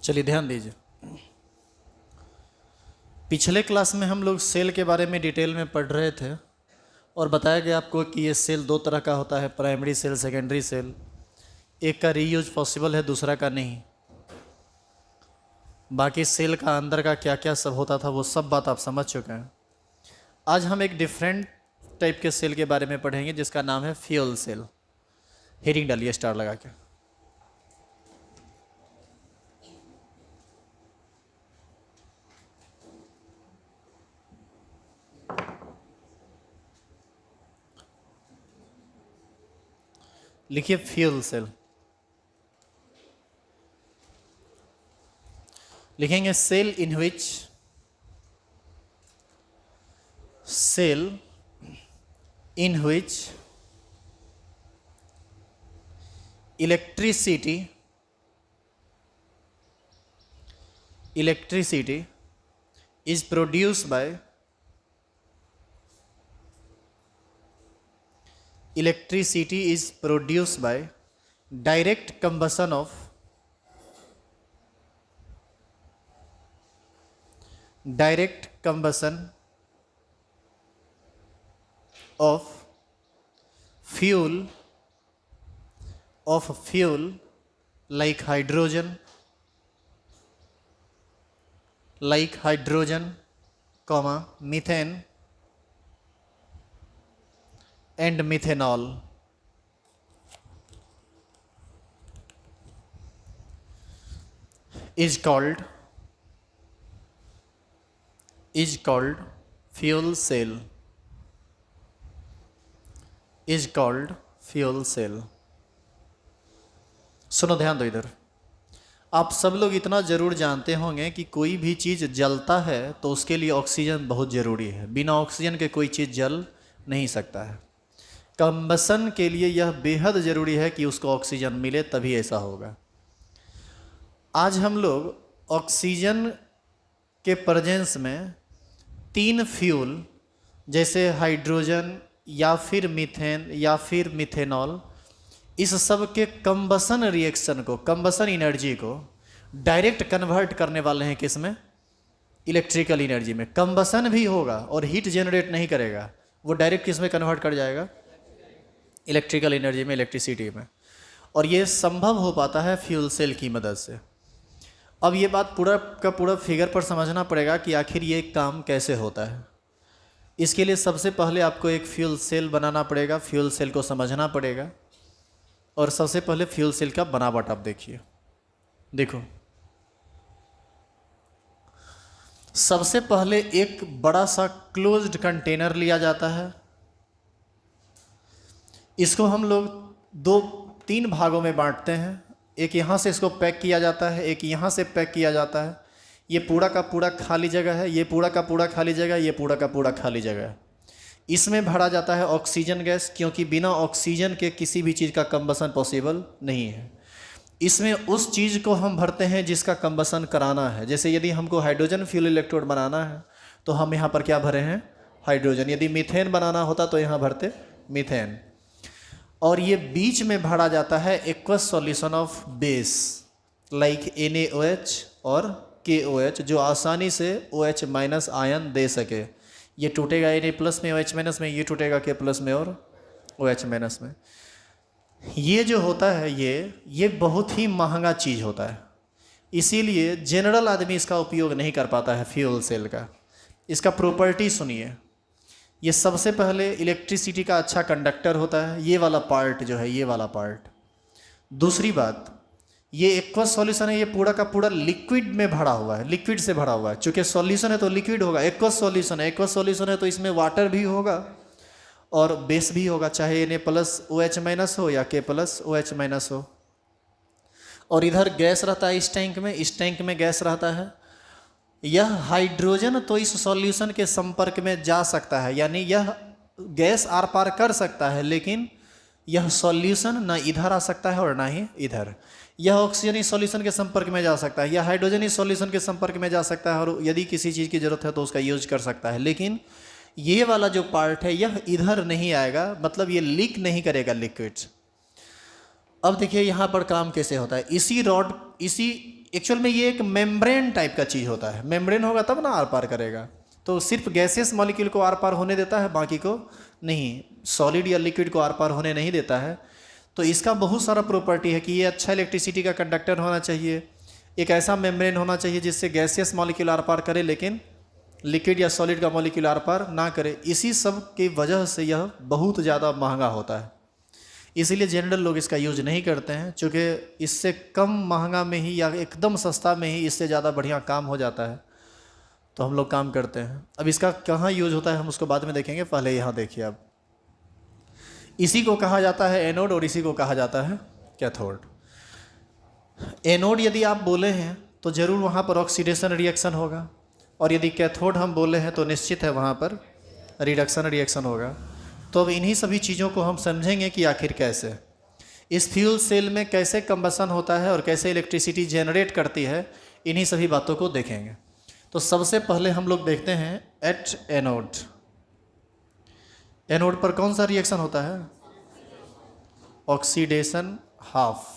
चलिए ध्यान दीजिए। पिछले क्लास में हम लोग सेल के बारे में डिटेल में पढ़ रहे थे और बताया गया आपको कि ये सेल दो तरह का होता है, प्राइमरी सेल, सेकेंडरी सेल। एक का रीयूज पॉसिबल है, दूसरा का नहीं। बाकी सेल का अंदर का क्या क्या सब होता था वो सब बात आप समझ चुके हैं। आज हम एक डिफरेंट टाइप के सेल के बारे में पढ़ेंगे जिसका नाम है फ्यूल सेल। हेडिंग डालिए स्टार लगा के। लिखिए फ्यूल सेल। लिखेंगे cell in which electricity is produced by direct combustion of fuel like hydrogen, methane and methanol is called fuel cell. सुनो, ध्यान दो इधर। आप सब लोग इतना जरूर जानते होंगे कि कोई भी चीज़ जलता है तो उसके लिए ऑक्सीजन बहुत ज़रूरी है। बिना ऑक्सीजन के कोई चीज़ जल नहीं सकता है। कंबसन के लिए यह बेहद ज़रूरी है कि उसको ऑक्सीजन मिले, तभी ऐसा होगा। आज हम लोग ऑक्सीजन के प्रेजेंस में तीन फ्यूल जैसे हाइड्रोजन या फिर मीथेन या फिर मिथेनॉल, इस सब के कंबसन रिएक्शन को, कंबसन एनर्जी को डायरेक्ट कन्वर्ट करने वाले हैं किसमें? इलेक्ट्रिकल एनर्जी में। कंबसन भी होगा और हीट जनरेट नहीं करेगा, वो डायरेक्ट किस में कन्वर्ट कर जाएगा? इलेक्ट्रिकल एनर्जी में, इलेक्ट्रिसिटी में। और ये संभव हो पाता है फ्यूल सेल की मदद से। अब ये बात पूरा का पूरा फिगर पर समझना पड़ेगा कि आखिर ये काम कैसे होता है। इसके लिए सबसे पहले आपको एक फ्यूल सेल बनाना पड़ेगा, फ्यूल सेल को समझना पड़ेगा। और सबसे पहले फ्यूल सेल का बनावट आप देखिए। देखो, सबसे पहले एक बड़ा सा क्लोज्ड कंटेनर लिया जाता है। इसको हम लोग तीन भागों में बांटते हैं। एक यहाँ से इसको पैक किया जाता है, एक यहाँ से पैक किया जाता है। ये पूरा का पूरा खाली जगह है, ये पूरा का पूरा खाली जगह, ये पूरा का पूरा खाली जगह है। इसमें भरा जाता है ऑक्सीजन गैस, क्योंकि बिना ऑक्सीजन के किसी भी चीज़ का कंबसन पॉसिबल नहीं है। इसमें उस चीज़ को हम भरते हैं जिसका कंबसन कराना है। जैसे यदि हमको हाइड्रोजन फ्यूल इलेक्ट्रोड बनाना है तो हम यहाँ पर क्या भरे हैं? हाइड्रोजन। यदि मीथेन बनाना होता तो यहाँ भरते मीथेन। और ये बीच में भरा जाता है aqueous solution of base like NaOH और KOH, जो आसानी से OH माइनस आयन दे सके। ये टूटेगा Na प्लस में, OH माइनस में, ये टूटेगा K प्लस में और OH माइनस में। ये जो होता है ये बहुत ही महंगा चीज़ होता है, इसीलिए जनरल आदमी इसका उपयोग नहीं कर पाता है फ्यूल सेल का। इसका प्रॉपर्टी सुनिए। ये सबसे पहले इलेक्ट्रिसिटी का अच्छा कंडक्टर होता है, ये वाला पार्ट जो है, ये वाला पार्ट। दूसरी बात, ये एक्वस सॉल्यूशन है, ये पूरा का पूरा लिक्विड में भरा हुआ है, लिक्विड से भरा हुआ है। चूँकि सॉल्यूशन है तो लिक्विड होगा। एक्वस सॉल्यूशन है तो इसमें वाटर भी होगा और बेस भी होगा, चाहे Na प्लस OH माइनस हो या K प्लस OH माइनस हो। और इधर गैस रहता है इस टैंक में गैस रहता है। यह हाइड्रोजन तो इस सॉल्यूशन के संपर्क में जा सकता है, यानी यह गैस आर पार कर सकता है, लेकिन यह सॉल्यूशन ना इधर आ सकता है और ना ही इधर। यह ऑक्सीजन इस सॉल्यूशन के संपर्क में जा सकता है, यह हाइड्रोजन इस सॉल्यूशन के संपर्क में जा सकता है और यदि किसी चीज़ की ज़रूरत है तो उसका यूज कर सकता है। लेकिन ये वाला जो पार्ट है यह इधर नहीं आएगा, मतलब ये लीक नहीं करेगा लिक्विड। अब देखिए यहाँ पर काम कैसे होता है। इसी एक्चुअल में ये एक मेम्ब्रेन टाइप का चीज़ होता है, मेम्ब्रेन होगा तब ना आर पार करेगा। तो सिर्फ गैसियस मॉलिक्यूल को आर पार होने देता है, बाकी को नहीं, सॉलिड या लिक्विड को आर पार होने नहीं देता है। तो इसका बहुत सारा प्रॉपर्टी है कि ये अच्छा इलेक्ट्रिसिटी का कंडक्टर होना चाहिए, एक ऐसा मेम्ब्रेन होना चाहिए जिससे गैसियस मॉलिक्यूल आर पार करे लेकिन लिक्विड या सॉलिड का मॉलिक्यूल आर पार ना करे। इसी सब की वजह से यह बहुत ज़्यादा महंगा होता है, इसीलिए जनरल लोग इसका यूज नहीं करते हैं, चूँकि इससे कम महंगा में ही या एकदम सस्ता में ही इससे ज़्यादा बढ़िया काम हो जाता है, तो हम लोग काम करते हैं। अब इसका कहाँ यूज होता है हम उसको बाद में देखेंगे, पहले यहाँ देखिए। अब इसी को कहा जाता है एनोड और इसी को कहा जाता है कैथोड। एनोड यदि आप बोले हैं तो ज़रूर वहाँ पर ऑक्सीडेशन रिएक्शन होगा, और यदि कैथोड हम बोले हैं तो निश्चित है वहाँ पर रिडक्शन रिएक्शन होगा। तो अब इन्हीं सभी चीज़ों को हम समझेंगे कि आखिर कैसे इस फ्यूल सेल में कैसे कंबसन होता है और कैसे इलेक्ट्रिसिटी जनरेट करती है, इन्हीं सभी बातों को देखेंगे। तो सबसे पहले हम लोग देखते हैं एट एनोड। एनोड पर कौन सा रिएक्शन होता है? Oxidation half.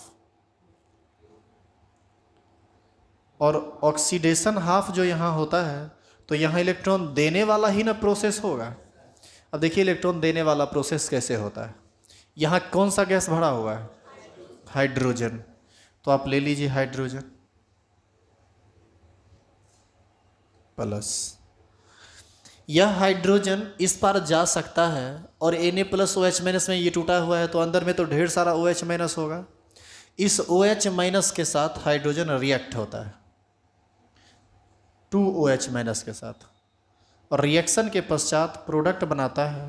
और ऑक्सीडेशन हाफ जो यहाँ होता है तो यहाँ इलेक्ट्रॉन देने वाला ही ना प्रोसेस होगा। अब देखिए इलेक्ट्रॉन देने वाला प्रोसेस कैसे होता है। यहाँ कौन सा गैस भरा हुआ है? हाइड्रोजन। तो आप ले लीजिए हाइड्रोजन प्लस, यह हाइड्रोजन इस पार जा सकता है और Na प्लस OH माइनस में ये टूटा हुआ है तो अंदर में तो ढेर सारा OH माइनस होगा। इस OH माइनस के साथ हाइड्रोजन रिएक्ट होता है 2OH माइनस के साथ, और रिएक्शन के पश्चात प्रोडक्ट बनाता है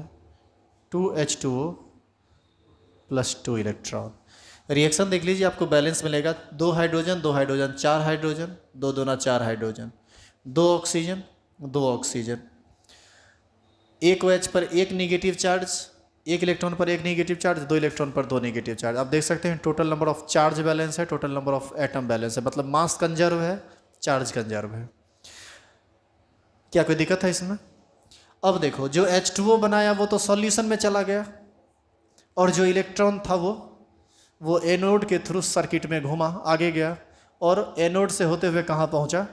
2H2O प्लस 2 इलेक्ट्रॉन। रिएक्शन देख लीजिए, आपको बैलेंस मिलेगा 2 हाइड्रोजन 2 हाइड्रोजन 4 हाइड्रोजन 2 दूना 4 हाइड्रोजन 2 ऑक्सीजन 2 ऑक्सीजन, एक OH पर एक निगेटिव चार्ज, एक इलेक्ट्रॉन पर एक निगेटिव चार्ज, 2 इलेक्ट्रॉन पर 2 निगेटिव चार्ज। आप देख सकते हैं total number of charge balance है, total number of atom balance है, मतलब मास कंजर्व है, चार्ज कंजर्व है। क्या कोई दिक्कत है इसमें? अब देखो जो H2O बनाया वो तो सॉल्यूशन में चला गया, और जो इलेक्ट्रॉन था वो एनोड के थ्रू सर्किट में घुमा, आगे गया, और एनोड से होते हुए कहाँ पहुँचा?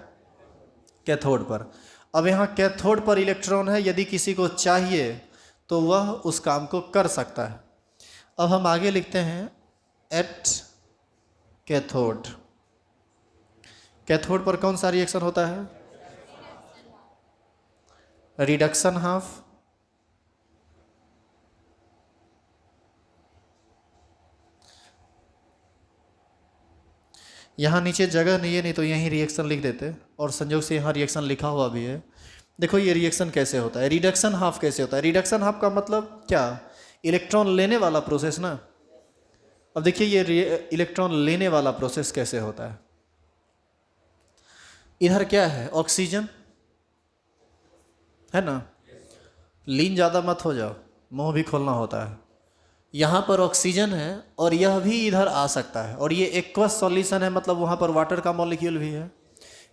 कैथोड पर। अब यहाँ कैथोड पर इलेक्ट्रॉन है, यदि किसी को चाहिए तो वह उस काम को कर सकता है। अब हम आगे लिखते हैं एट कैथोड। कैथोड पर कौन सा रिएक्शन होता है? Reduction half. यहाँ नीचे जगह नहीं है, नहीं तो यहीं रिएक्शन लिख देते, और संयोग से यहाँ रिएक्शन लिखा हुआ भी है। देखो ये रिएक्शन कैसे होता है, रिडक्शन हाफ कैसे होता है। रिडक्शन हाफ का मतलब क्या? इलेक्ट्रॉन लेने वाला प्रोसेस ना। अब देखिए ये इलेक्ट्रॉन लेने वाला प्रोसेस कैसे होता है। इधर क्या है? ऑक्सीजन है ना, लीन ज़्यादा मत हो जाओ, मुंह भी खोलना होता है। यहाँ पर ऑक्सीजन है और यह भी इधर आ सकता है, और ये एक्वस सॉल्यूशन है, मतलब वहाँ पर वाटर का मॉलिक्यूल भी है।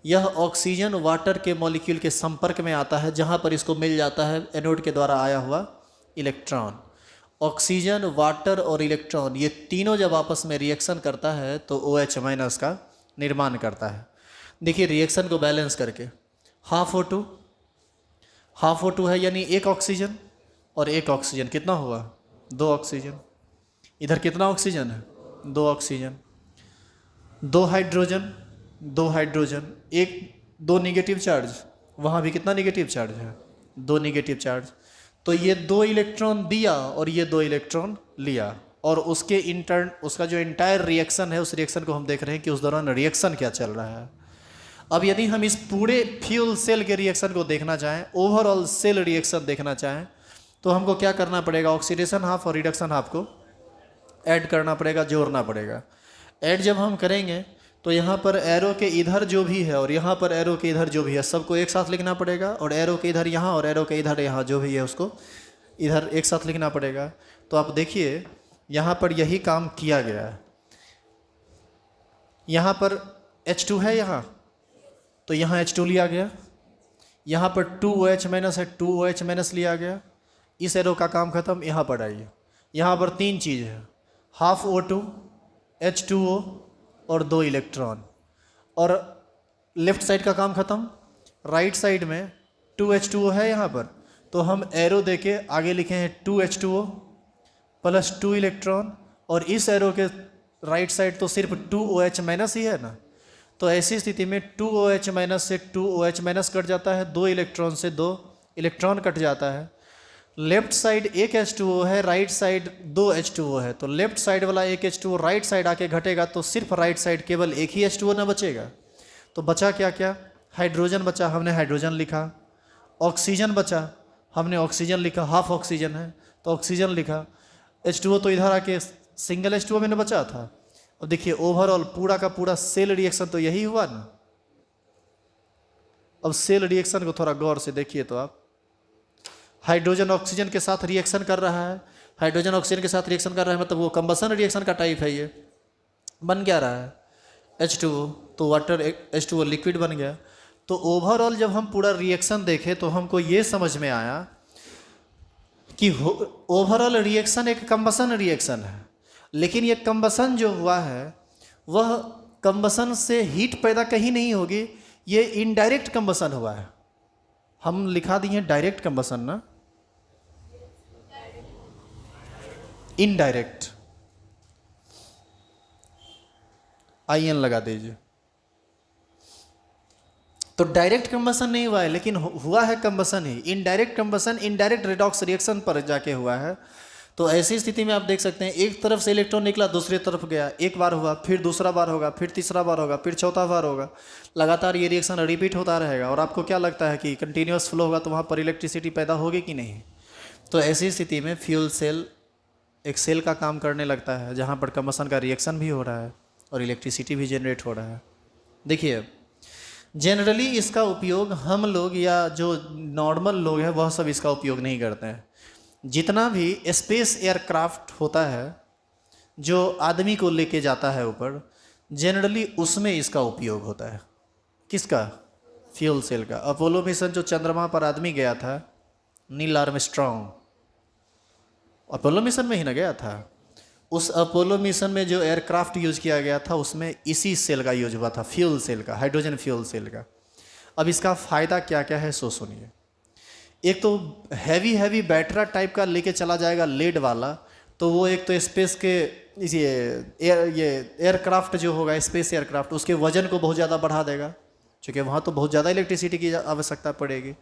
यह ऑक्सीजन वाटर के मॉलिक्यूल के संपर्क में आता है, जहाँ पर इसको मिल जाता है एनोड के द्वारा आया हुआ इलेक्ट्रॉन। ऑक्सीजन, वाटर और इलेक्ट्रॉन ये तीनों जब आपस में रिएक्शन करता है तो OH माइनस का निर्माण करता है। देखिए रिएक्शन को बैलेंस करके हाफ O2 है, यानी एक ऑक्सीजन और एक ऑक्सीजन, कितना हुआ? 2 ऑक्सीजन। इधर कितना ऑक्सीजन है? 2 ऑक्सीजन। 2 हाइड्रोजन 2 हाइड्रोजन, एक 2 निगेटिव चार्ज, वहाँ भी कितना निगेटिव चार्ज है? 2 निगेटिव चार्ज। तो ये 2 इलेक्ट्रॉन दिया और ये 2 इलेक्ट्रॉन लिया, और उसका जो इंटायर रिएक्शन है, उस रिएक्शन को हम देख रहे हैं कि उस दौरान रिएक्शन क्या चल रहा है। अब यदि हम इस पूरे फ्यूल सेल के रिएक्शन को देखना चाहें, ओवरऑल सेल रिएक्शन देखना चाहें, तो हमको क्या करना पड़ेगा? ऑक्सीडेशन हाफ और रिडक्शन हाफ को ऐड करना पड़ेगा, जोड़ना पड़ेगा। ऐड जब हम करेंगे तो यहाँ पर एरो के इधर जो भी है और यहाँ पर एरो के इधर जो भी है सबको एक साथ लिखना पड़ेगा, और एरो के इधर यहाँ और एरो के इधर यहाँ जो भी है उसको इधर एक साथ लिखना पड़ेगा। तो आप देखिए यहाँ पर यही काम किया गया है। यहाँ पर H2 है यहाँ, तो यहाँ H2 लिया गया, यहाँ पर 2OH माइनस है, 2OH माइनस लिया गया। इस एरो का काम खत्म, यहाँ पर आइए। यहाँ पर 3 चीज़ है, हाफ O2, H2O और 2 इलेक्ट्रॉन। और लेफ्ट साइड का काम खत्म। राइट साइड में 2H2O है यहाँ पर, तो हम एरो देके आगे लिखे हैं 2H2O प्लस 2 इलेक्ट्रॉन, और इस एरो के राइट साइड तो सिर्फ 2OH माइनस ही है ना। तो ऐसी स्थिति में 2OH माइनस से 2OH माइनस कट जाता है, 2 इलेक्ट्रॉन से 2 इलेक्ट्रॉन कट जाता है। लेफ्ट साइड एक H2O है, राइट साइड 2 H2O है, तो लेफ्ट साइड वाला एक H2O राइट साइड आके घटेगा तो सिर्फ राइट साइड केवल एक ही H2O ना बचेगा। तो बचा क्या क्या? हाइड्रोजन बचा, हमने हाइड्रोजन लिखा। ऑक्सीजन बचा, हमने ऑक्सीजन लिखा, हाफ ऑक्सीजन है तो ऑक्सीजन लिखा। H2O तो इधर आके सिंगल H2O में बचा था। अब देखिए ओवरऑल पूरा का पूरा सेल रिएक्शन तो यही हुआ ना। अब सेल रिएक्शन को थोड़ा गौर से देखिए तो आप, हाइड्रोजन ऑक्सीजन के साथ रिएक्शन कर रहा है, हाइड्रोजन ऑक्सीजन के साथ रिएक्शन कर रहा है, मतलब वो कंबसन रिएक्शन का टाइप है। ये बन क्या रहा है? H2O, तो वाटर H2O लिक्विड बन गया। तो ओवरऑल जब हम पूरा रिएक्शन देखें तो हमको ये समझ में आया कि ओवरऑल रिएक्शन एक कंबसन रिएक्शन है, लेकिन ये कंबसन जो हुआ है वह कंबसन से हीट पैदा कहीं नहीं होगी, ये इनडायरेक्ट कंबसन हुआ है। हम लिखा दिए डायरेक्ट कंबसन ना, इनडायरेक्ट IN लगा दीजिए। तो डायरेक्ट कंबसन नहीं हुआ है, लेकिन हुआ है कंबसन ही। Indirect combustion indirect redox reaction पर जाके हुआ है। तो ऐसी स्थिति में आप देख सकते हैं एक तरफ से इलेक्ट्रॉन निकला दूसरी तरफ गया, एक बार हुआ, फिर दूसरा बार होगा, फिर तीसरा बार होगा, फिर चौथा बार होगा, लगातार ये रिएक्शन रिपीट होता रहेगा। और आपको क्या लगता है कि कंटिन्यूस फ्लो होगा तो वहाँ पर इलेक्ट्रिसिटी पैदा होगी कि नहीं? तो ऐसी स्थिति में फ्यूल सेल एक सेल का काम करने लगता है, जहाँ पर कंबसन का रिएक्शन भी हो रहा है और इलेक्ट्रिसिटी भी जनरेट हो रहा है। देखिए जनरली इसका उपयोग हम लोग या जो नॉर्मल लोग हैं वह सब इसका उपयोग नहीं करते हैं। जितना भी स्पेस एयरक्राफ्ट होता है जो आदमी को लेके जाता है ऊपर, जनरली उसमें इसका उपयोग होता है। किसका? फ्यूल सेल का। अपोलो मिशन जो चंद्रमा पर आदमी गया था, नील आर्मस्ट्रॉन्ग, अपोलो मिशन में ही ना गया था। उस अपोलो मिशन में जो एयरक्राफ्ट यूज किया गया था उसमें इसी सेल का यूज हुआ था, फ्यूल सेल का, हाइड्रोजन फ्यूल सेल का। अब इसका फ़ायदा क्या क्या है सो सुनिए। एक तो हैवी बैटरा टाइप का लेके चला जाएगा लेड वाला, तो वो एक तो स्पेस के ये एयरक्राफ्ट जो होगा स्पेस एयरक्राफ्ट, उसके वजन को बहुत ज़्यादा बढ़ा देगा, क्योंकि वहाँ तो बहुत ज़्यादा इलेक्ट्रिसिटी की आवश्यकता पड़ेगी।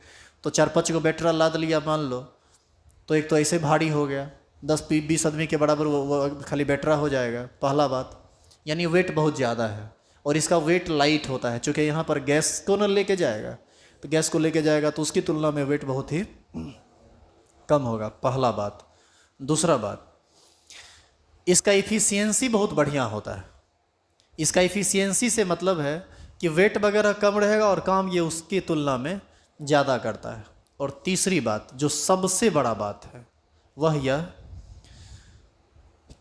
तो 4-5 को बैटरा लाद लिया मान लो, तो एक तो ऐसे भारी हो गया, 10-20 आदमी के बराबर वो खाली बैटरा हो जाएगा, पहला बात। यानी वेट बहुत ज़्यादा है, और इसका वेट लाइट होता है, चूँकि यहाँ पर गैस को न लेके जाएगा, तो गैस को लेके जाएगा तो उसकी तुलना में वेट बहुत ही कम होगा, पहला बात। दूसरा बात, इसका इफ़िशियंसी बहुत बढ़िया होता है। इसका इफ़िशियंसी से मतलब है कि वेट वगैरह कम रहेगा और काम ये उसकी तुलना में ज़्यादा करता है। और तीसरी बात जो सबसे बड़ा बात है वह यह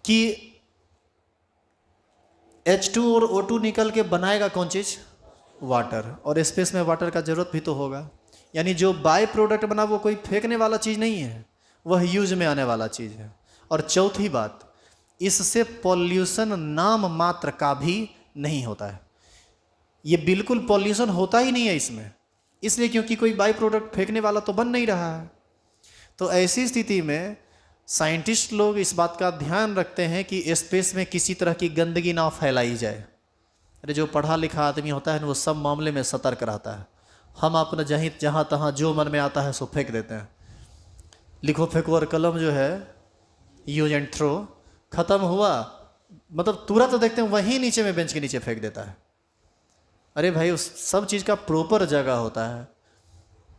कि H2 और O2 निकल के बनाएगा कौन चीज़? वाटर। और स्पेस में वाटर का ज़रूरत भी तो होगा, यानी जो बाय प्रोडक्ट बना वो कोई फेंकने वाला चीज़ नहीं है, वह यूज में आने वाला चीज़ है। और चौथी बात, इससे पॉल्यूशन नाम मात्र का भी नहीं होता है। ये बिल्कुल पॉल्यूशन होता ही नहीं है इसमें, इसलिए क्योंकि कोई बाय प्रोडक्ट फेंकने वाला तो बन नहीं रहा है। तो ऐसी स्थिति में साइंटिस्ट लोग इस बात का ध्यान रखते हैं कि स्पेस में किसी तरह की गंदगी ना फैलाई जाए। अरे जो पढ़ा लिखा आदमी होता है ना, वो सब मामले में सतर्क रहता है। हम अपना जहाँ तहाँ जो मन में आता है सो फेंक देते हैं। लिखो फेंको और कलम जो है यूज एंड थ्रो, ख़त्म हुआ मतलब तुरंत देखते हैं वहीं नीचे में बेंच के नीचे फेंक देता है। अरे भाई उस सब चीज़ का प्रॉपर जगह होता है।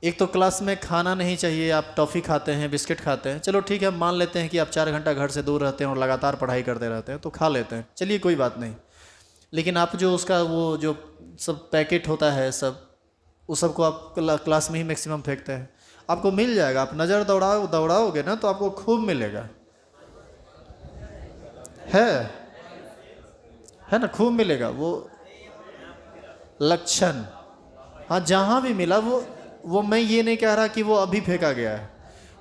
एक तो क्लास में खाना नहीं चाहिए, आप टॉफ़ी खाते हैं, बिस्किट खाते हैं, चलो ठीक है, मान लेते हैं कि आप 4 घंटा घर से दूर रहते हैं और लगातार पढ़ाई करते रहते हैं तो खा लेते हैं, चलिए कोई बात नहीं। लेकिन आप जो उसका वो जो सब पैकेट होता है सब, उस सब को आप क्लास में ही मैक्सिमम फेंकते हैं। आपको मिल जाएगा, आप नज़र दौड़ाओगे ना तो आपको खूब मिलेगा, है ना, खूब मिलेगा वो लक्षण। हाँ जहाँ भी मिला वो मैं ये नहीं कह रहा कि वो अभी फेंका गया है,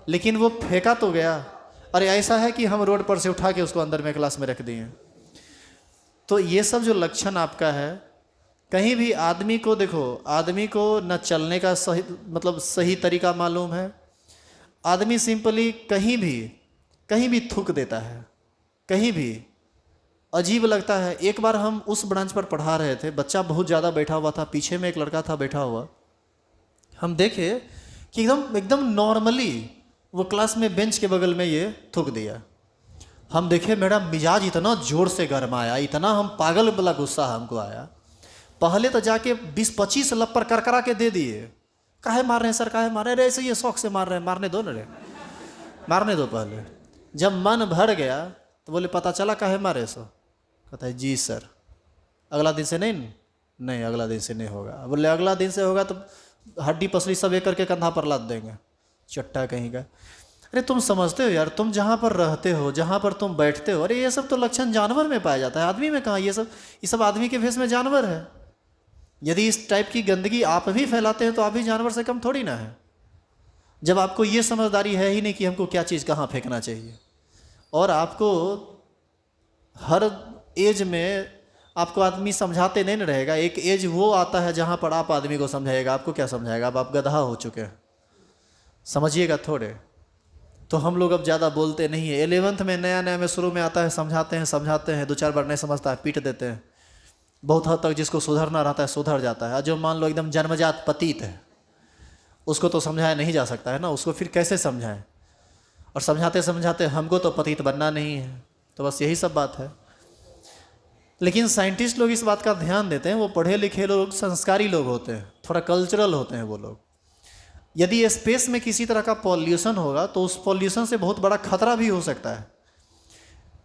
लेकिन वो फेंका तो गया। अरे ऐसा है कि हम रोड पर से उठा के उसको अंदर में क्लास में रख दिए। तो ये सब जो लक्षण आपका है कहीं भी आदमी को देखो, आदमी को न चलने का सही मतलब सही तरीका मालूम है। आदमी सिंपली कहीं भी थूक देता है, कहीं भी। अजीब लगता है। एक बार हम उस ब्रांच पर पढ़ा रहे थे, बच्चा बहुत ज़्यादा बैठा हुआ था, पीछे में एक लड़का था बैठा हुआ। हम देखे कि एकदम एकदम नॉर्मली वो क्लास में बेंच के बगल में ये थूक दिया। हम देखे मेरा मिजाज इतना ज़ोर से गर्माया, इतना हम पागल वाला गुस्सा हमको आया। पहले तो जाके 20-25 लप्पर कर करा के दे दिए। काहे मार रहे हैं सर, काहे मार रहे हैं? ऐसे ये शौक से मार रहे हैं, मारने दो ना रे, मारने दो। पहले जब मन भर गया तो बोले पता चला काहे मारे सो? कहता है जी सर। अगला दिन से नहीं अगला दिन से नहीं होगा। बोले अगला दिन से होगा तो हड्डी पसली सब एक करके कंधा पर लाद देंगे, चट्टा कहीं का। अरे तुम समझते हो यार, तुम जहाँ पर रहते हो, जहाँ पर तुम बैठते हो, अरे ये सब तो लक्षण जानवर में पाया जाता है, आदमी में कहाँ? ये सब आदमी के भेष में जानवर है। यदि इस टाइप की गंदगी आप भी फैलाते हैं तो आप भी जानवर से कम थोड़ी ना है। जब आपको ये समझदारी है ही नहीं कि हमको क्या चीज़ कहाँ फेंकना चाहिए, और आपको हर एज में आपको आदमी समझाते नहीं रहेगा। एक एज वो आता है जहाँ पर आप आदमी को समझाएगा। आपको क्या समझाएगा? अब आप गधा हो चुके हैं, समझिएगा थोड़े। तो हम लोग अब ज़्यादा बोलते नहीं है। 11th में नया में शुरू में आता है, समझाते हैं 2-4 बार नहीं समझता है, पीट देते हैं। बहुत हद तक जिसको सुधरना रहता है सुधर जाता है। जो मान लो एकदम जन्मजात पतित है, उसको तो समझाया नहीं जा सकता है ना, उसको फिर कैसे समझाएं? और समझाते समझाते हमको तो पतित बनना नहीं है। तो बस यही सब बात है। लेकिन साइंटिस्ट लोग इस बात का ध्यान देते हैं। वो पढ़े लिखे लोग, संस्कारी लोग होते हैं, थोड़ा कल्चरल होते हैं वो लोग। यदि स्पेस में किसी तरह का पॉल्यूशन होगा तो उस पॉल्यूशन से बहुत बड़ा खतरा भी हो सकता है।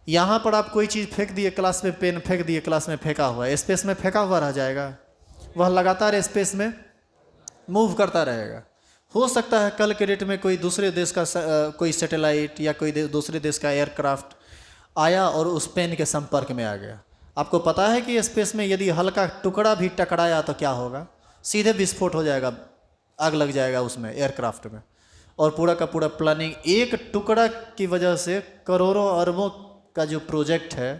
यहाँ पर आप कोई चीज़ फेंक दिए, क्लास में पेन फेंक दिए, क्लास में फेंका हुआ है, स्पेस में फेंका हुआ रह जाएगा। वह लगातार स्पेस में मूव करता रहेगा। हो सकता है कल के डेट में कोई दूसरे देश का कोई सैटेलाइट या कोई दूसरे देश का एयरक्राफ्ट आया और उस पेन के संपर्क में आ गया। आपको पता है कि स्पेस में यदि हल्का टुकड़ा भी टकराया तो क्या होगा? सीधे विस्फोट हो जाएगा, आग लग जाएगा उसमें, एयरक्राफ्ट में। और पूरा का पूरा प्लानिंग एक टुकड़ा की वजह से करोड़ों अरबों का जो प्रोजेक्ट है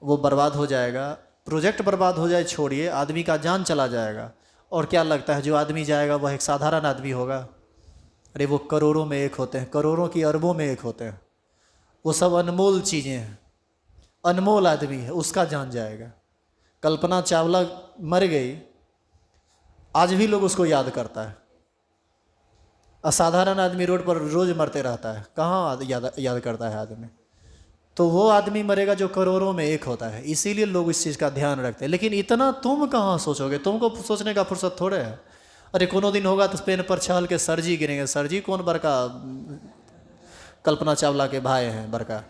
वो बर्बाद हो जाएगा। प्रोजेक्ट बर्बाद हो जाए छोड़िए, आदमी का जान चला जाएगा। और क्या लगता है जो आदमी जाएगा वह एक साधारण आदमी होगा? अरे वो करोड़ों में एक होते हैं, करोड़ों की अरबों में एक होते हैं। वो सब अनमोल चीज़ें हैं, अनमोल आदमी है, उसका जान जाएगा। कल्पना चावला मर गई, आज भी लोग उसको याद करता है। असाधारण आदमी रोड पर रोज मरते रहता है, कहाँ याद करता है आदमी? तो वो आदमी मरेगा जो करोड़ों में एक होता है। इसीलिए लोग इस चीज़ का ध्यान रखते हैं। लेकिन इतना तुम कहाँ सोचोगे? तुमको सोचने का फुर्सत थोड़े है। अरे कोनो दिन होगा तो पेन पर छहल के सर जी गिरेंगे। सर जी कौन बड़का कल्पना चावला के भाई हैं बड़का?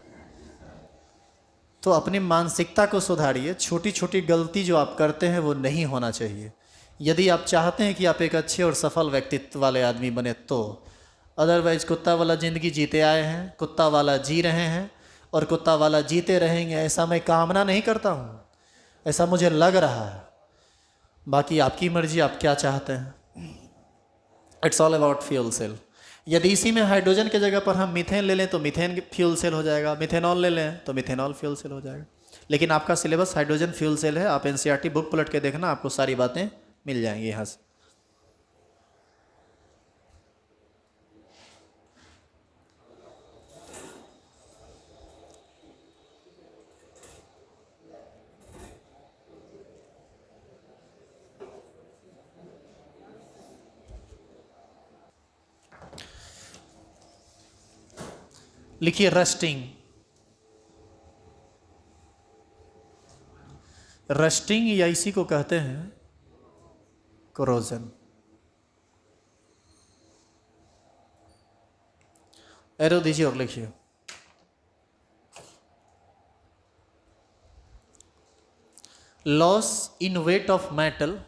तो अपनी मानसिकता को सुधारिए। छोटी छोटी गलती जो आप करते हैं वो नहीं होना चाहिए। यदि आप चाहते हैं कि आप एक अच्छे और सफल व्यक्तित्व वाले आदमी बने तो। अदरवाइज कुत्ता वाला ज़िंदगी जीते आए हैं, कुत्ता वाला जी रहे हैं और कुत्ता वाला जीते रहेंगे, ऐसा मैं कामना नहीं करता हूँ, ऐसा मुझे लग रहा है। बाकी आपकी मर्जी, आप क्या चाहते हैं। It's all about fuel cell. यदि इसी में हाइड्रोजन के जगह पर हम मीथेन ले लें तो मीथेन फ्यूल सेल हो जाएगा, मिथेनॉल ले लें तो मिथेनॉल फ्यूल सेल हो जाएगा। लेकिन आपका सिलेबस हाइड्रोजन फ्यूल सेल है। आप एनसीईआरटी बुक पलट के देखना, आपको सारी बातें मिल जाएंगी यहाँ से। लिखिए रस्टिंग। रस्टिंग या इसी को कहते हैं कोरोजन। एरो दीजिए और लिखिए। Loss in weight of metal,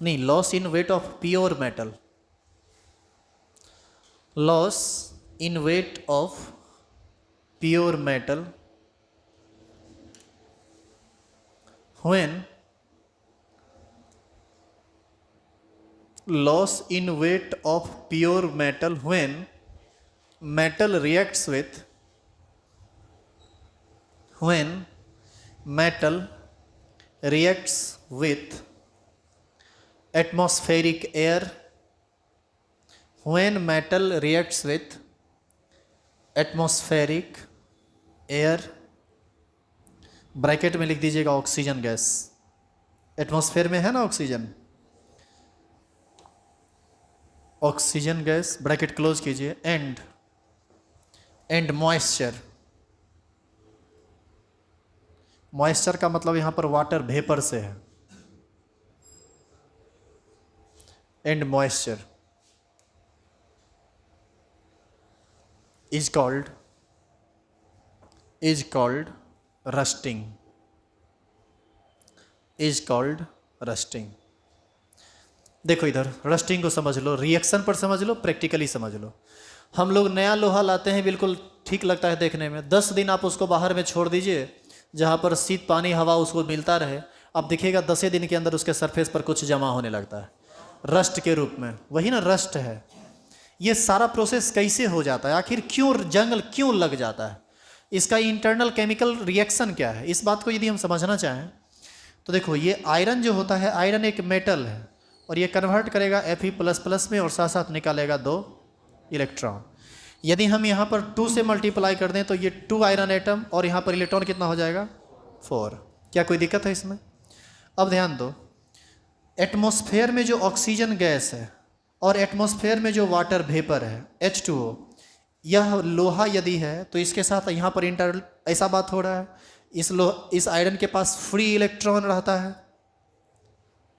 नहीं, loss in weight of pure metal. Loss in weight of pure metal when loss in weight of pure metal when metal reacts with reacts with atmospheric air. When metal reacts with atmospheric air, bracket में लिख दीजिएगा oxygen gas, atmosphere में है ना oxygen, oxygen gas, bracket close कीजिए, and moisture, moisture का मतलब यहां पर वाटर वेपर से है, and moisture is called rusting, is called rusting. देखो इधर रस्टिंग को समझ लो, रिएक्शन पर समझ लो, प्रैक्टिकली समझ लो। हम लोग नया लोहा लाते हैं, बिल्कुल ठीक लगता है देखने में, 10 दिन आप उसको बाहर में छोड़ दीजिए जहाँ पर शीत पानी हवा उसको मिलता रहे, अब दिखेगा 10 दिन के अंदर उसके सरफेस पर कुछ जमा होने लगता है, रस्ट के रूप में, वही ना रस्ट है। ये सारा प्रोसेस कैसे हो जाता है, आखिर क्यों जंग क्यों लग जाता है, इसका इंटरनल केमिकल रिएक्शन क्या है, इस बात को यदि हम समझना चाहें तो देखो, ये आयरन जो होता है, आयरन एक मेटल है और ये कन्वर्ट करेगा Fe++ में और साथ साथ निकालेगा 2 इलेक्ट्रॉन। यदि हम यहाँ पर 2 से मल्टीप्लाई कर दें तो ये 2 आयरन एटम और यहाँ पर इलेक्ट्रॉन कितना हो जाएगा 4। क्या कोई दिक्कत है इसमें? अब ध्यान दो, एटमॉस्फेयर में जो ऑक्सीजन गैस है और एटमॉस्फेयर में जो वाटर वेपर है H2O, यह लोहा यदि है तो इसके साथ यहाँ पर इंटर ऐसा बात हो रहा है, इस आयरन के पास फ्री इलेक्ट्रॉन रहता है,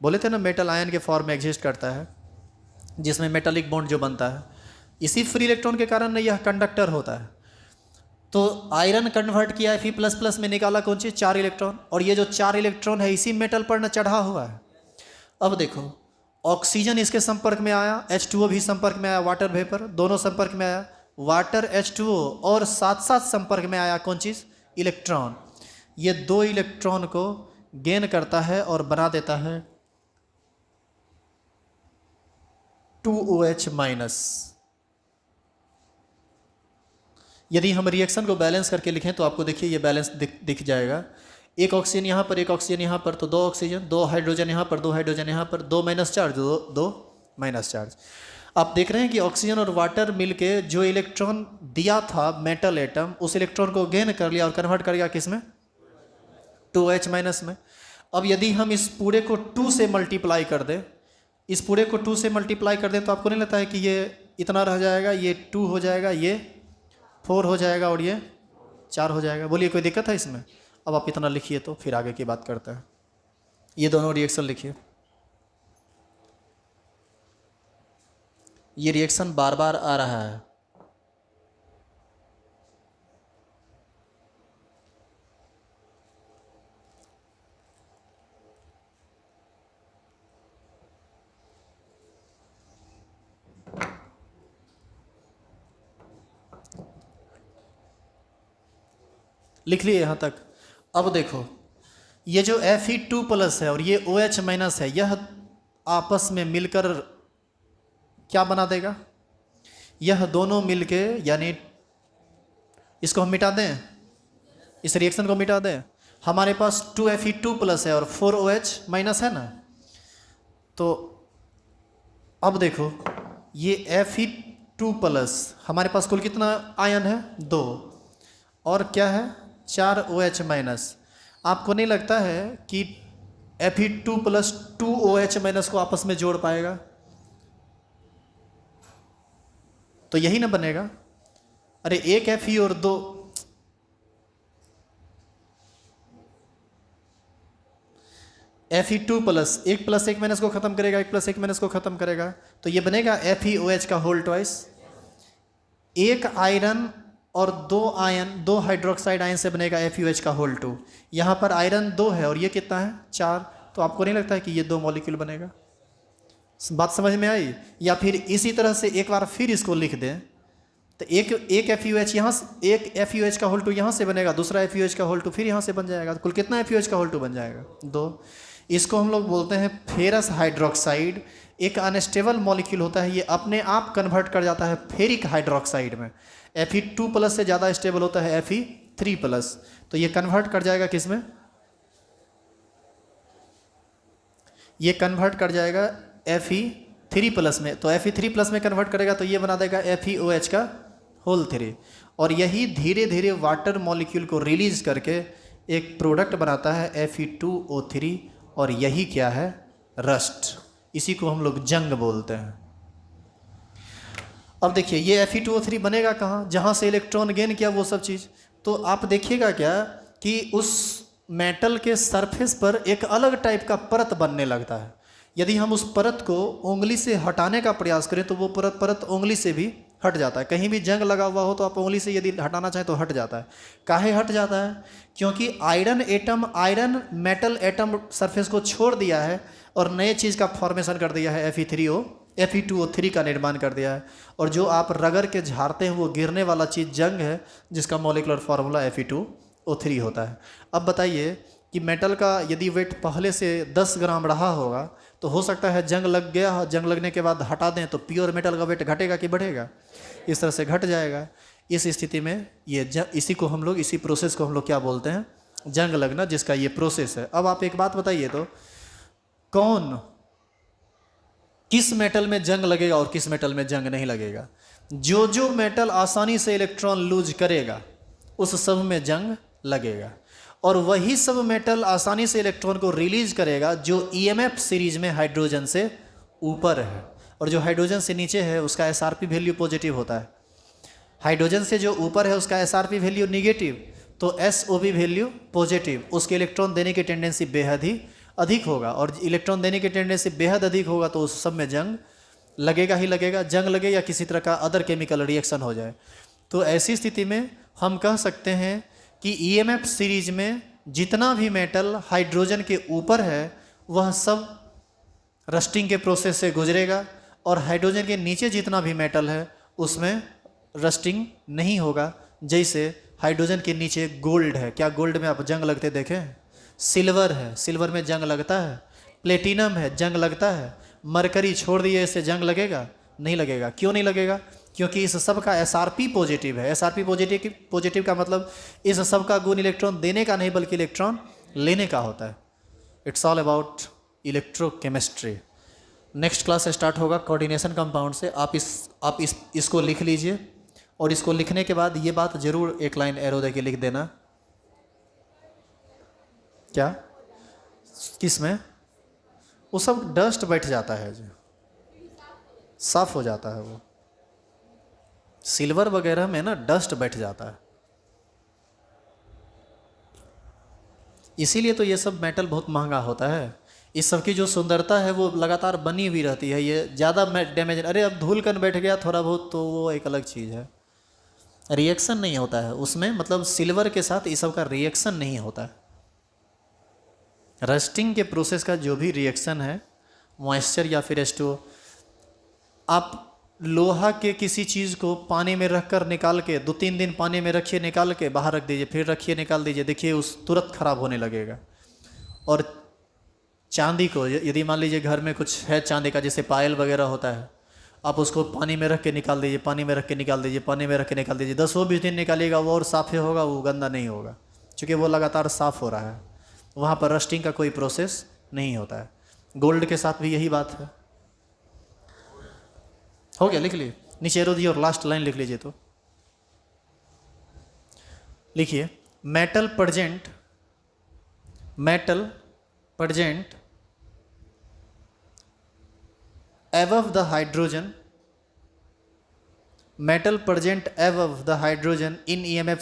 बोले थे ना मेटल आयन के फॉर्म में एग्जिस्ट करता है, जिसमें मेटालिक बॉन्ड जो बनता है, इसी फ्री इलेक्ट्रॉन के कारण यह कंडक्टर होता है। तो आयरन कन्वर्ट किया Fe++ में, निकाला कौन चीज़ 4 इलेक्ट्रॉन, और ये जो 4 इलेक्ट्रॉन है इसी मेटल पर न चढ़ा हुआ है। अब देखो, ऑक्सीजन इसके संपर्क में आया, H2O भी संपर्क में आया, वाटर वेपर दोनों संपर्क में आया, वाटर H2O और साथ साथ संपर्क में आया कौन चीज़ इलेक्ट्रॉन। ये 2 इलेक्ट्रॉन को गेन करता है और बना देता है 2OH-। यदि हम रिएक्शन को बैलेंस करके लिखें तो आपको देखिए ये बैलेंस दिख जाएगा, एक ऑक्सीजन यहाँ पर, एक ऑक्सीजन यहाँ पर, तो 2 ऑक्सीजन, 2 हाइड्रोजन यहाँ पर, 2 हाइड्रोजन यहाँ पर, 2 माइनस चार्ज, 2 माइनस चार्ज। आप देख रहे हैं कि ऑक्सीजन और वाटर मिलके जो इलेक्ट्रॉन दिया था मेटल एटम, उस इलेक्ट्रॉन को गेन कर लिया और कन्वर्ट कर गया किस में 2H- में। अब यदि हम इस पूरे को 2 से मल्टीप्लाई कर दें, इस पूरे को 2 से मल्टीप्लाई कर दें तो आपको नहीं लगता है कि ये इतना रह जाएगा, ये 2 हो जाएगा, ये 4 हो जाएगा और ये 4 हो जाएगा। बोलिए कोई दिक्कत है इसमें? अब आप इतना लिखिए तो फिर आगे की बात करते हैं। ये दोनों रिएक्शन लिखिए, ये रिएक्शन बार बार आ रहा है, लिख लिए यहाँ तक। अब देखो, ये जो Fe2+ है और ये OH- है, यह आपस में मिलकर क्या बना देगा, यह दोनों मिलके, यानी इसको हम मिटा दें, इस रिएक्शन को मिटा दें, हमारे पास 2 Fe2+ है और 4 OH- है ना। तो अब देखो, ये Fe2+ हमारे पास कुल कितना आयन है 2, और क्या है 4 OH-। आपको नहीं लगता है कि Fe2+ 2 OH- को आपस में जोड़ पाएगा? तो यही ना बनेगा। अरे एक Fe और 2, Fe2+ 1 + 1 को खत्म करेगा, 1 + 1 को खत्म करेगा, तो ये बनेगा FeOH का होल ट्वाइस। एक आयरन और 2 आयन, 2 हाइड्रोक्साइड आयन से बनेगा FeOH का होल 2। यहाँ पर आयरन 2 है और ये कितना है 4, तो आपको नहीं लगता है कि ये 2 मॉलिक्यूल बनेगा? बात समझ में आई? या फिर इसी तरह से एक बार फिर इसको लिख दें, तो एक FeOH यहाँ से, एक FeOH का होल 2 यहाँ से बनेगा, दूसरा FeOH का होल 2 फिर यहाँ से बन जाएगा, तो कुल कितना FeOH का होल 2 बन जाएगा 2। इसको हम लोग बोलते हैं फेरस हाइड्रोक्साइड। एक अनस्टेबल मॉलिक्यूल होता है, ये अपने आप कन्वर्ट कर जाता है फेरिक हाइड्रोक्साइड में। Fe2+ से ज़्यादा स्टेबल होता है Fe3+, तो ये कन्वर्ट कर जाएगा किस में ये कन्वर्ट कर जाएगा Fe3+ में, तो Fe3+ में कन्वर्ट करेगा तो ये बना देगा FeOH का होल 3, और यही धीरे धीरे वाटर मॉलिक्यूल को रिलीज करके एक प्रोडक्ट बनाता है Fe2O3, और यही क्या है, रस्ट। इसी को हम लोग जंग बोलते हैं। अब देखिए ये Fe2O3 बनेगा कहाँ, जहाँ से इलेक्ट्रॉन गेन किया वो सब चीज़। तो आप देखिएगा क्या कि उस मेटल के सरफेस पर एक अलग टाइप का परत बनने लगता है। यदि हम उस परत को उंगली से हटाने का प्रयास करें तो वो परत उंगली से भी हट जाता है। कहीं भी जंग लगा हुआ हो तो आप उंगली से यदि हटाना चाहें तो हट जाता है। काहे हट जाता है? क्योंकि आयरन मेटल एटम सरफेस को छोड़ दिया है और नए चीज़ का फॉर्मेशन कर दिया है, Fe2O3 का निर्माण कर दिया है। और जो आप रगड़ के झाड़ते हैं वो गिरने वाला चीज़ जंग है, जिसका मॉलिक्यूलर फार्मूला Fe2O3 होता है। अब बताइए कि मेटल का यदि वेट पहले से 10 ग्राम रहा होगा तो हो सकता है जंग लग गया, जंग लगने के बाद हटा दें तो प्योर मेटल का वेट घटेगा कि बढ़ेगा? इस तरह से घट जाएगा। इस स्थिति में ये इसी प्रोसेस को हम लोग क्या बोलते हैं, जंग लगना, जिसका ये प्रोसेस है। अब आप एक बात बताइए तो किस मेटल में जंग लगेगा और किस मेटल में जंग नहीं लगेगा? जो मेटल आसानी से इलेक्ट्रॉन लूज करेगा उस सब में जंग लगेगा, और वही सब मेटल आसानी से इलेक्ट्रॉन को रिलीज करेगा जो EMF सीरीज में हाइड्रोजन से ऊपर है, और जो हाइड्रोजन से नीचे है उसका SRP वैल्यू पॉजिटिव होता है। हाइड्रोजन से जो ऊपर है उसका SRP वैल्यू निगेटिव, तो SOP वैल्यू पॉजिटिव, उसके इलेक्ट्रॉन देने की टेंडेंसी बेहद ही अधिक होगा, और इलेक्ट्रॉन देने की टेंडेंसी बेहद अधिक होगा तो उस सब में जंग लगेगा ही लगेगा। जंग लगे या किसी तरह का अदर केमिकल रिएक्शन हो जाए, तो ऐसी स्थिति में हम कह सकते हैं कि EMF सीरीज में जितना भी मेटल हाइड्रोजन के ऊपर है वह सब रस्टिंग के प्रोसेस से गुजरेगा, और हाइड्रोजन के नीचे जितना भी मेटल है उसमें रस्टिंग नहीं होगा। जैसे हाइड्रोजन के नीचे गोल्ड है, क्या गोल्ड में आप जंग लगते देखें? सिल्वर है, सिल्वर में जंग लगता है। प्लेटिनम है, जंग लगता है। मरकरी छोड़ दिए, इससे जंग लगेगा? नहीं लगेगा। क्यों नहीं लगेगा? क्योंकि इस सब का SRP पॉजिटिव है। SRP पॉजिटिव का मतलब इस सब का गुण इलेक्ट्रॉन देने का नहीं बल्कि इलेक्ट्रॉन लेने का होता है। It's all about electrochemistry. Next class start होगा कोऑर्डिनेशन कंपाउंड से। आप इसको लिख लीजिए, और इसको लिखने के बाद ये बात जरूर एक लाइन एरो दे के लिख देना। क्या? किस में? वो सब डस्ट बैठ जाता है, जो साफ हो जाता है, वो सिल्वर वगैरह में ना डस्ट बैठ जाता है। इसीलिए तो ये सब मेटल बहुत महंगा होता है। इस सब की जो सुंदरता है वो लगातार बनी हुई रहती है। ये ज़्यादा डैमेज, अरे अब धूल कन बैठ गया थोड़ा बहुत तो वो एक अलग चीज़ है, रिएक्शन नहीं होता है उसमें। मतलब सिल्वर के साथ इस सब का रिएक्शन नहीं होता है। रस्टिंग के प्रोसेस का जो भी रिएक्शन है, मॉइस्चर या फिर H2O, आप लोहा के किसी चीज़ को पानी में रखकर निकाल के 2-3 दिन पानी में रखिए, निकाल के बाहर रख दीजिए, फिर रखिए, निकाल दीजिए, देखिए उस तुरंत खराब होने लगेगा। और चांदी को यदि मान लीजिए घर में कुछ है चांदी का, जैसे पायल वगैरह होता है, आप उसको पानी में रख के निकाल दीजिए, पानी में रख के निकाल दीजिए, पानी में रख के निकाल दीजिए, 10-20 दिन निकालिएगा, वो और साफ़ होगा, वो गंदा नहीं होगा, क्योंकि वो लगातार साफ़ हो रहा है। वहाँ पर रस्टिंग का कोई प्रोसेस नहीं होता है। गोल्ड के साथ भी यही बात है। हो गया? लिख लिए नीचे एरो दिए और लास्ट लाइन लिख लीजिए। तो लिखिए metal present above the hydrogen, metal present above the hydrogen in EMF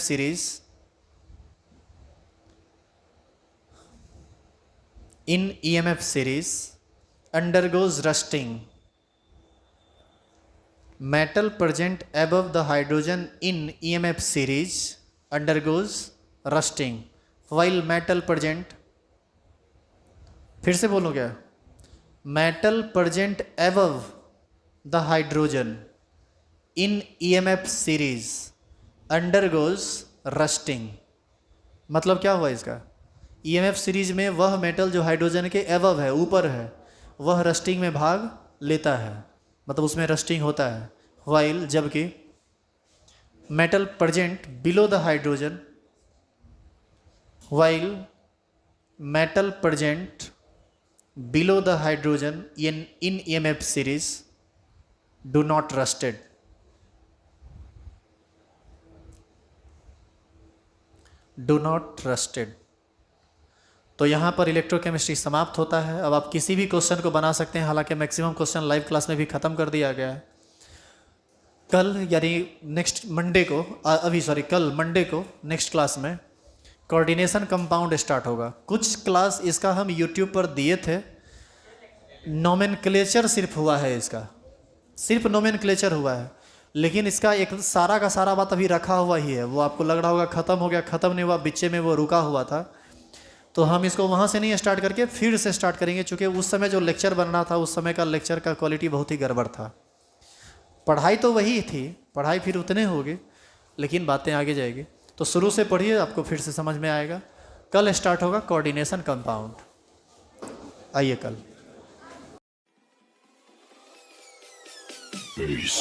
series undergoes rusting. Metal present above the hydrogen in EMF series undergoes rusting, while metal present, फिर से बोलो क्या? Metal present above the hydrogen in EMF series undergoes rusting. मतलब क्या हुआ इसका? EMF series में वह मेटल जो हाइड्रोजन के एबव है, ऊपर है, वह रस्टिंग में भाग लेता है, मतलब उसमें रस्टिंग होता है। वाइल जबकि metal present below the hydrogen, while metal present below the hydrogen in EMF series do not rusted. Do not rusted. तो यहाँ पर इलेक्ट्रोकेमिस्ट्री समाप्त होता है। अब आप किसी भी क्वेश्चन को बना सकते हैं, हालांकि मैक्सिमम क्वेश्चन लाइव क्लास में भी ख़त्म कर दिया गया है। कल यानी नेक्स्ट मंडे को कल मंडे को नेक्स्ट क्लास में कोऑर्डिनेशन कंपाउंड स्टार्ट होगा। कुछ क्लास इसका हम यूट्यूब पर दिए थे, नोमेनक्लेचर सिर्फ हुआ है, इसका सिर्फ नोमेनक्लेचर हुआ है, लेकिन इसका एक सारा का सारा बात अभी रखा हुआ ही है। वो आपको लग रहा होगा ख़त्म हो गया, ख़त्म नहीं हुआ, बीचे में वो रुका हुआ था। तो हम इसको वहाँ से नहीं स्टार्ट करके फिर से स्टार्ट करेंगे, चूँकि उस समय जो लेक्चर बन रहा था उस समय का लेक्चर का क्वालिटी बहुत ही गड़बड़ था। पढ़ाई तो वही थी, पढ़ाई फिर उतने होगी, लेकिन बातें आगे जाएगी। तो शुरू से पढ़िए, आपको फिर से समझ में आएगा। कल स्टार्ट होगा कोऑर्डिनेशन कंपाउंड। आइए कल। Peace.